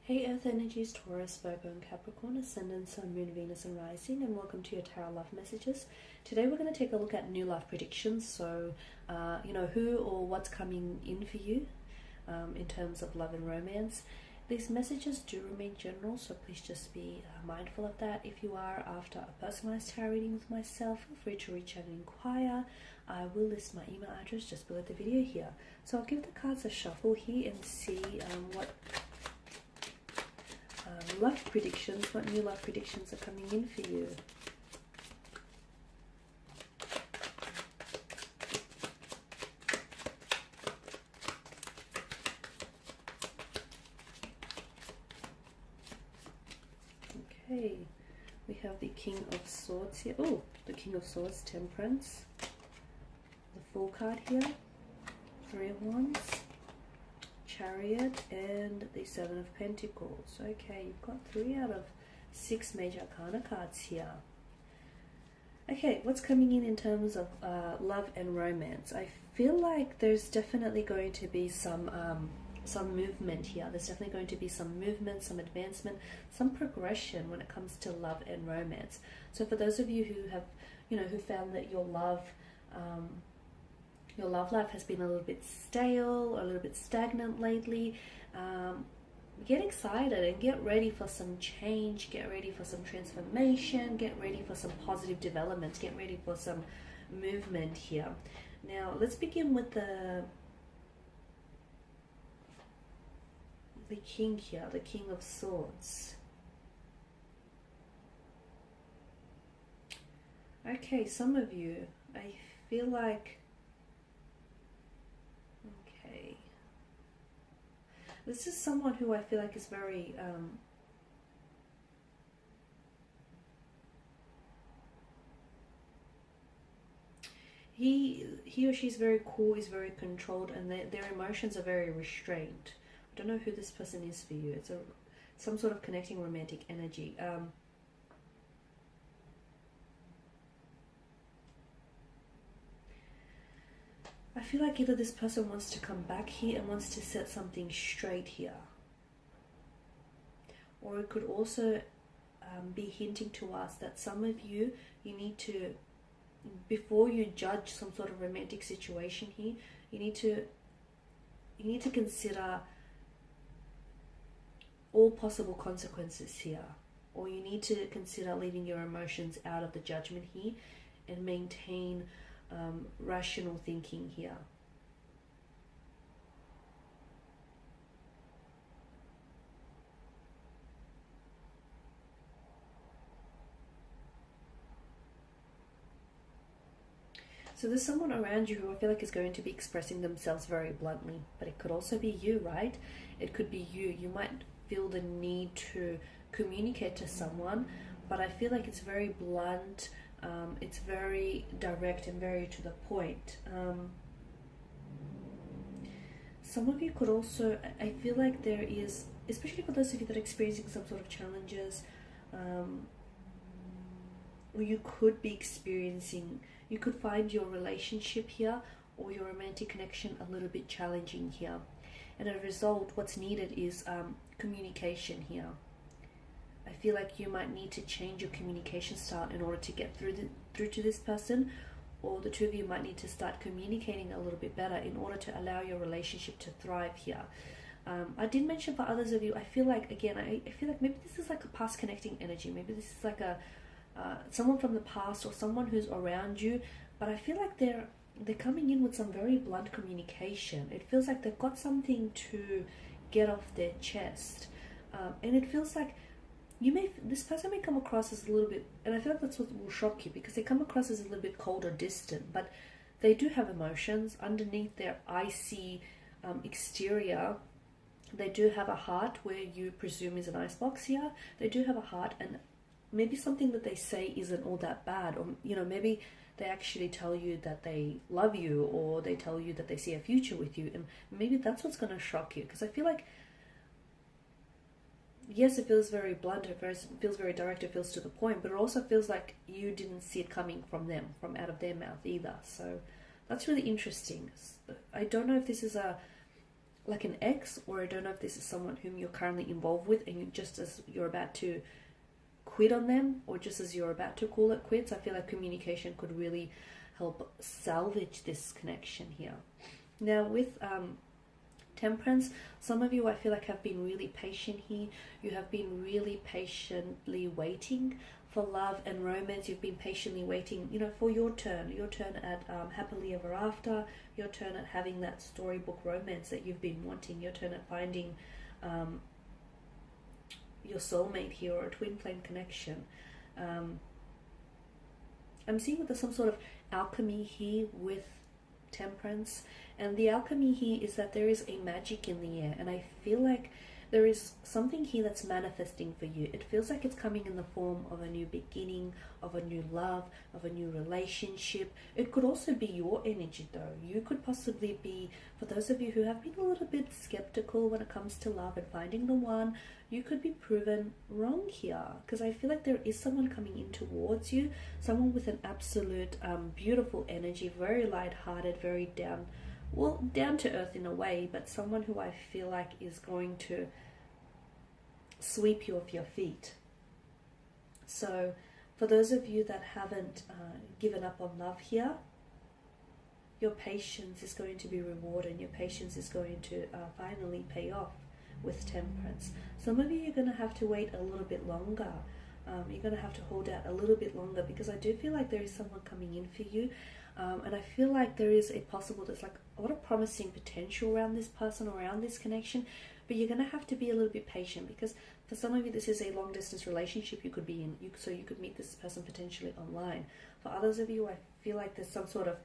Hey Earth Energies, Taurus, Virgo and Capricorn, Ascendant, Sun, Moon, Venus and Rising, and welcome to your Tarot Love Messages. Today we're going to take a look at new love predictions, so who or what's coming in for you in terms of love and romance. These messages do remain general, so please just be mindful of that. If you are after a personalized tarot reading with myself, feel free to reach out and inquire. I will list my email address just below the video here. So I'll give the cards a shuffle here and see what new love predictions are coming in for you. Okay, we have the King of Swords here. Oh, the King of Swords, Temperance. The Fool card here, Three of Wands, Chariot, and the Seven of Pentacles. Okay, you've got 3 out of 6 major arcana cards here. Okay, what's coming in terms of love and romance? I feel like there's definitely going to be some movement here. There's definitely going to be some movement, some advancement, some progression when it comes to love and romance. So for those of you who have, who found that your love life has been a little bit stale or a little bit stagnant lately, get excited and get ready for some change, get ready for some transformation, get ready for some positive developments, get ready for some movement here. Now let's begin with the King here, the King of Swords. Okay, some of you, I feel like, this is someone who I feel like is very he or she's very cool, is very controlled, and their emotions are very restrained. I don't know who this person is for you. It's some sort of connecting romantic energy. I feel like either this person wants to come back here and wants to set something straight here, or it could also be hinting to us that some of you need to, before you judge some sort of romantic situation here, you need to consider all possible consequences here, or you need to consider leaving your emotions out of the judgment here and maintain rational thinking here. So there's someone around you who I feel like is going to be expressing themselves very bluntly, but it could also be you, right? It could be you. You might feel the need to communicate to someone, but I feel like it's very blunt. It's very direct and very to the point. Some of you could also, I feel like there is, especially for those of you that are experiencing some sort of challenges, or you could be experiencing, you could find your relationship here or your romantic connection a little bit challenging here. And as a result, what's needed is communication here. I feel like you might need to change your communication style in order to get through to this person, or the two of you might need to start communicating a little bit better in order to allow your relationship to thrive here. I did mention for others of you, I feel like, again, I feel like maybe this is like a past connecting energy. Maybe this is like a someone from the past or someone who's around you, but I feel like they're coming in with some very blunt communication. It feels like they've got something to get off their chest, and it feels like this person may come across as a little bit, and I feel like that's what will shock you, because they come across as a little bit cold or distant, but they do have emotions underneath their icy exterior. They do have a heart, where you presume is an icebox here. They do have a heart, and maybe something that they say isn't all that bad, or maybe they actually tell you that they love you, or they tell you that they see a future with you, and maybe that's what's going to shock you, because I feel like, yes, it feels very blunt, it feels very direct, it feels to the point, but it also feels like you didn't see it coming from them, from out of their mouth either. So that's really interesting. I don't know if this is a like an ex, or I don't know if this is someone whom you're currently involved with and you just as you're about to quit on them, or just as you're about to call it quits. I feel like communication could really help salvage this connection here. Now with Temperance, some of you I feel like have been really patient here. You have been really patiently waiting for love and romance. You've been patiently waiting, you know, for your turn at happily ever after, your turn at having that storybook romance that you've been wanting, your turn at finding your soulmate here, or a twin flame connection. I'm seeing that there's some sort of alchemy here with Temperance, and the alchemy here is that there is a magic in the air, and I feel like there is something here that's manifesting for you. It feels like it's coming in the form of a new beginning, of a new love, of a new relationship. It could also be your energy though. You could possibly be, for those of you who have been a little bit skeptical when it comes to love and finding the one, you could be proven wrong here, because I feel like there is someone coming in towards you, someone with an absolute beautiful energy, very light-hearted, very down to earth in a way, but someone who I feel like is going to sweep you off your feet. So for those of you that haven't given up on love here, your patience is going to be rewarded, and your patience is going to finally pay off with Temperance. Some of you are going to have to wait a little bit longer. You're going to have to hold out a little bit longer, because I do feel like there is someone coming in for you. And I feel like there is there's like a lot of promising potential around this person, around this connection, but you're going to have to be a little bit patient, because for some of you this is a long distance relationship you could be in, so you could meet this person potentially online. For others of you, I feel like there's some sort of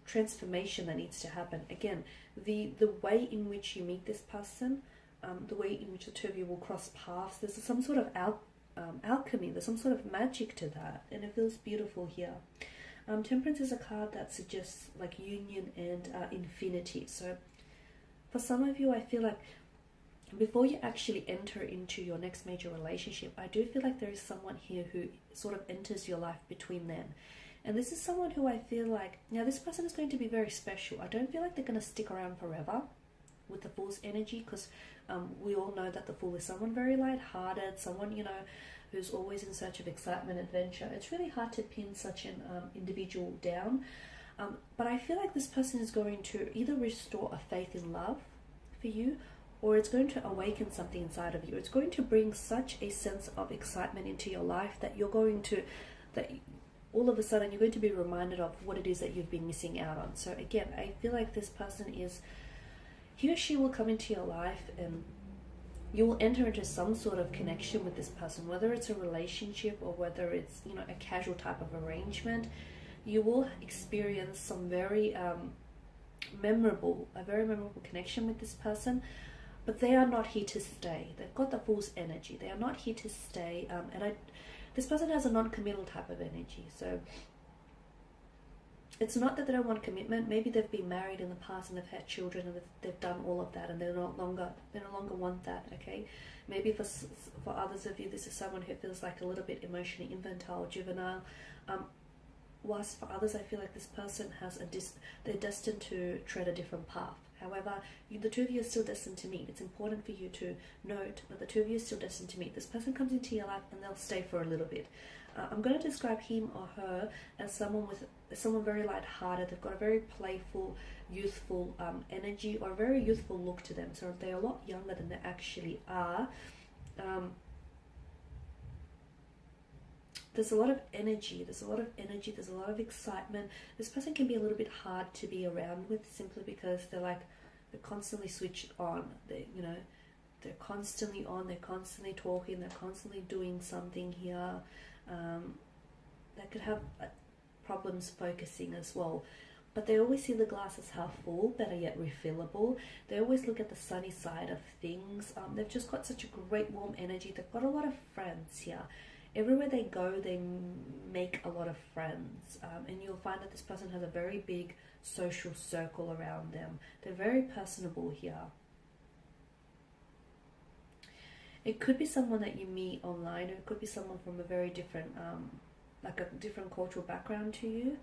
transformation that needs to happen. Again, the way in which you meet this person, the way in which the two of you will cross paths, there's some sort of alchemy, there's some sort of magic to that, and it feels beautiful here. Temperance is a card that suggests like union and infinity. So for some of you, I feel like before you actually enter into your next major relationship, I do feel like there is someone here who sort of enters your life between them. And this is someone who I feel like, now this person is going to be very special. I don't feel like they're going to stick around forever with the Fool's energy, because we all know that the Fool is someone very light-hearted, someone, you know, who's always in search of excitement, adventure. It's really hard to pin such an individual down. But I feel like this person is going to either restore a faith in love for you, or it's going to awaken something inside of you. It's going to bring such a sense of excitement into your life that you're going to, that all of a sudden you're going to be reminded of what it is that you've been missing out on. So again, I feel like this person is, he or she will come into your life, and you will enter into some sort of connection with this person, whether it's a relationship or whether it's, you know, a casual type of arrangement. You will experience some very memorable connection with this person, but they are not here to stay. They've got the Fool's energy. They are not here to stay, this person has a non-committal type of energy. So it's not that they don't want commitment. Maybe they've been married in the past and they've had children and they've done all of that, and they no longer want that. Okay, maybe for others of you, this is someone who feels like a little bit emotionally infantile, juvenile. Whilst for others, I feel like this person has they're destined to tread a different path. However, the two of you are still destined to meet. It's important for you to note that the two of you are still destined to meet. This person comes into your life and they'll stay for a little bit. I'm going to describe him or her as someone very light-hearted. They've got a very playful, youthful energy, or a very youthful look to them. So they're a lot younger than they actually are. There's a lot of energy. There's a lot of excitement. This person can be a little bit hard to be around with, simply because they're constantly switched on. They're constantly on. They're constantly talking. They're constantly doing something here. They could have problems focusing as well, but they always see the glass as half full, better yet refillable. They always look at the sunny side of things. They've just got such a great warm energy. They've got a lot of friends here. Everywhere they go, they make a lot of friends, and you'll find that this person has a very big social circle around them. They're very personable here. It could be someone that you meet online, or it could be someone from a very different, like a different cultural background to you.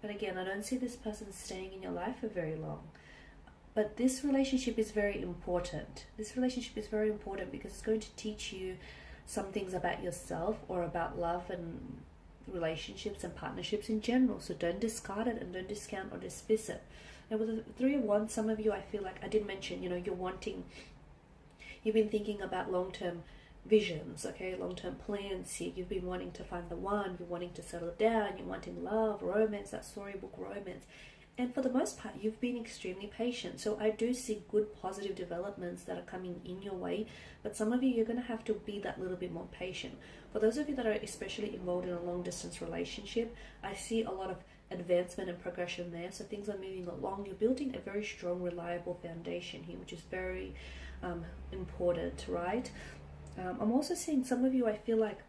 But again, I don't see this person staying in your life for very long. But this relationship is very important. This relationship is very important because it's going to teach you some things about yourself or about love and relationships and partnerships in general. So don't discard it and don't discount or dismiss it. Now with the Three of Wands, some of you, I feel like I did mention, you've been thinking about long-term visions, okay, long-term plans here. You've been wanting to find the one, you're wanting to settle down, you're wanting love, romance, that storybook romance. And for the most part, you've been extremely patient. So I do see good positive developments that are coming in your way. But some of you, you're going to have to be that little bit more patient. For those of you that are especially involved in a long distance relationship, I see a lot of advancement and progression there. So things are moving along. You're building a very strong, reliable foundation here, which is very important, right? I'm also seeing some of you, I feel like,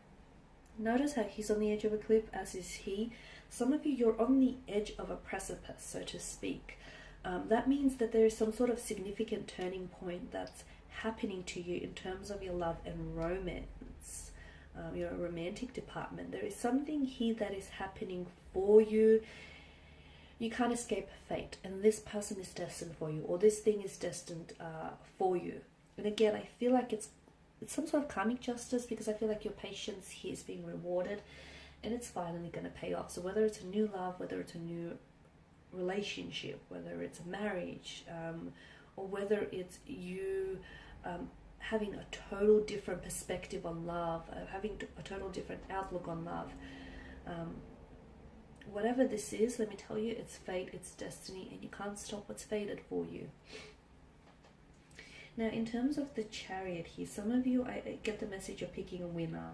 notice how he's on the edge of a cliff, as is he. Some of you, you're on the edge of a precipice, so to speak. That means that there is some sort of significant turning point that's happening to you in terms of your love and romance, your romantic department. There is something here that is happening for you. You can't escape fate, and this person is destined for you, or this thing is destined for you. And again, I feel like it's some sort of karmic justice, because I feel like your patience here is being rewarded. And it's finally going to pay off. So whether it's a new love, whether it's a new relationship, whether it's a marriage, or whether it's you having a total different perspective on love, having a total different outlook on love. Whatever this is, let me tell you, it's fate, it's destiny, and you can't stop what's fated for you. Now, in terms of the Chariot here, some of you, I get the message you're picking a winner.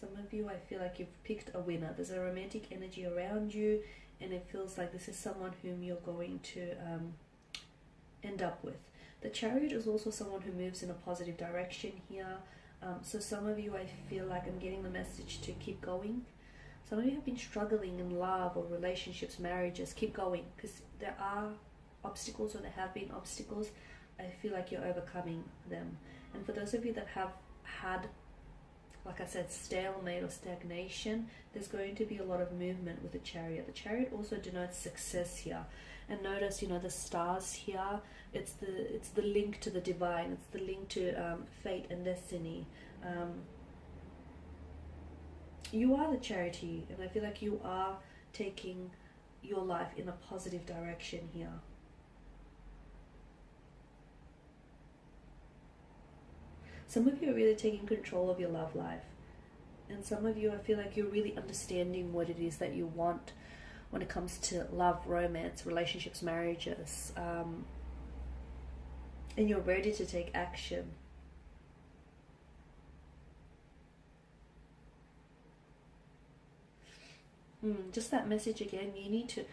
Some of you, I feel like you've picked a winner. There's a romantic energy around you, and it feels like this is someone whom you're going to end up with. The Chariot is also someone who moves in a positive direction here. So some of you, I feel like I'm getting the message to keep going. Some of you have been struggling in love or relationships, marriages. Keep going, because there are obstacles, or there have been obstacles. I feel like you're overcoming them. And for those of you that have had, like I said, stalemate or stagnation, there's going to be a lot of movement with the Chariot. The Chariot also denotes success here. And notice, the stars here, it's the link to the divine, it's the link to fate and destiny. You are the Charity, and I feel like you are taking your life in a positive direction here. Some of you are really taking control of your love life. And some of you, I feel like you're really understanding what it is that you want when it comes to love, romance, relationships, marriages. And you're ready to take action. Just that message again, you need to...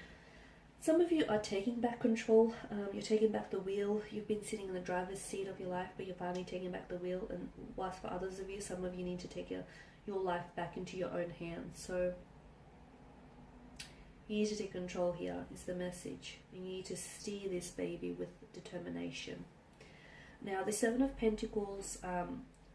Some of you are taking back control, you're taking back the wheel. You've been sitting in the driver's seat of your life, but you're finally taking back the wheel. And whilst for others of you, some of you need to take your life back into your own hands. So you need to take control here, is the message. You need to steer this baby with determination. Now, the Seven of Pentacles,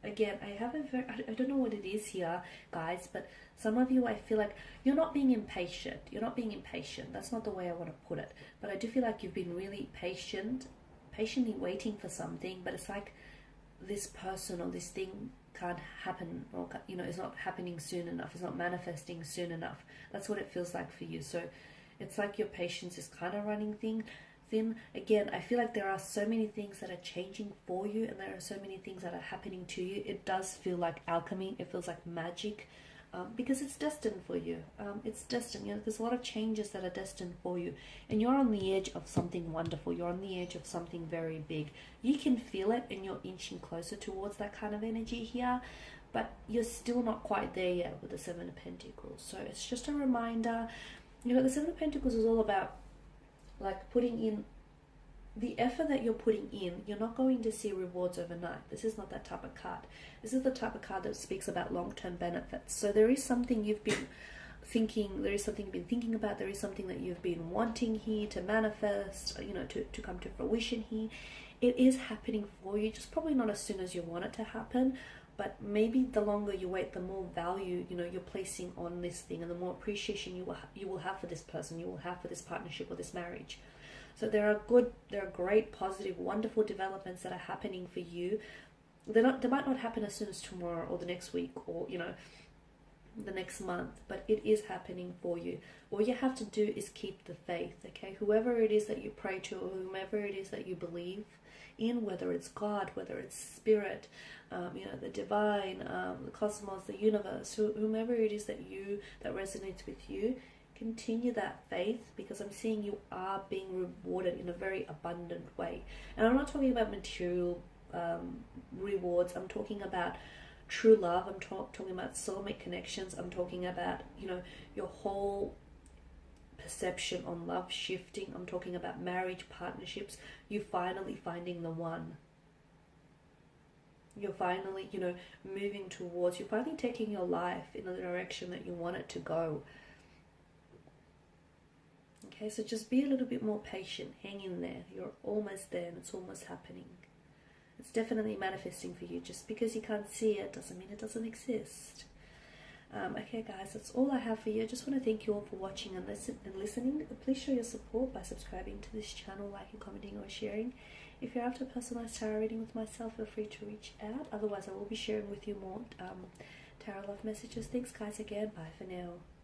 again, I don't know what it is here, guys, but some of you, I feel like you're not being impatient. You're not being impatient. That's not the way I want to put it. But I do feel like you've been really patiently waiting for something, but it's like this person or this thing can't happen, or, it's not happening soon enough. It's not manifesting soon enough. That's what it feels like for you. So it's like your patience is kind of running thin. Again, I feel like there are so many things that are changing for you, and there are so many things that are happening to you. It does feel like alchemy. It feels like magic, because it's destined for you. It's destined. There's a lot of changes that are destined for you, and you're on the edge of something wonderful. You're on the edge of something very big. You can feel it, and you're inching closer towards that kind of energy here, but you're still not quite there yet with the Seven of Pentacles. So it's just a reminder. The Seven of Pentacles is all about like putting in the effort that you're putting in. You're not going to see rewards overnight. This is not that type of card. This is the type of card that speaks about long-term benefits. So there is something you've been thinking, there is something you've been thinking about, there is something that you've been wanting here to manifest, to come to fruition here. It is happening for you, just probably not as soon as you want it to happen, but maybe the longer you wait, the more value, you know, you're placing on this thing, and the more appreciation you will have for this person, you will have for this partnership or this marriage. So there are great, positive, wonderful developments that are happening for you. They might not happen as soon as tomorrow or the next week, or, you know, the next month, but it is happening for you. All you have to do is keep the faith, okay? Whoever it is that you pray to, or whomever it is that you believe in, whether it's God, whether it's spirit, you know, the divine, the cosmos, the universe, whomever it is that resonates with you, continue that faith, because I'm seeing you are being rewarded in a very abundant way. And I'm not talking about material rewards. I'm talking about true love. I'm talking about soulmate connections. I'm talking about, you know, your whole perception on love shifting. I'm talking about marriage, partnerships. You finally finding the one. You're finally, you know, moving towards, you're finally taking your life in the direction that you want it to go. Okay, so just be a little bit more patient. Hang in there. You're almost there, and it's almost happening. It's definitely manifesting for you. Just because you can't see it doesn't mean it doesn't exist. Okay, guys, that's all I have for you. I just want to thank you all for watching and listening. Please show your support by subscribing to this channel, liking, commenting, or sharing. If you're after a personalized tarot reading with myself, feel free to reach out. Otherwise, I will be sharing with you more tarot love messages. Thanks, guys, again. Bye for now.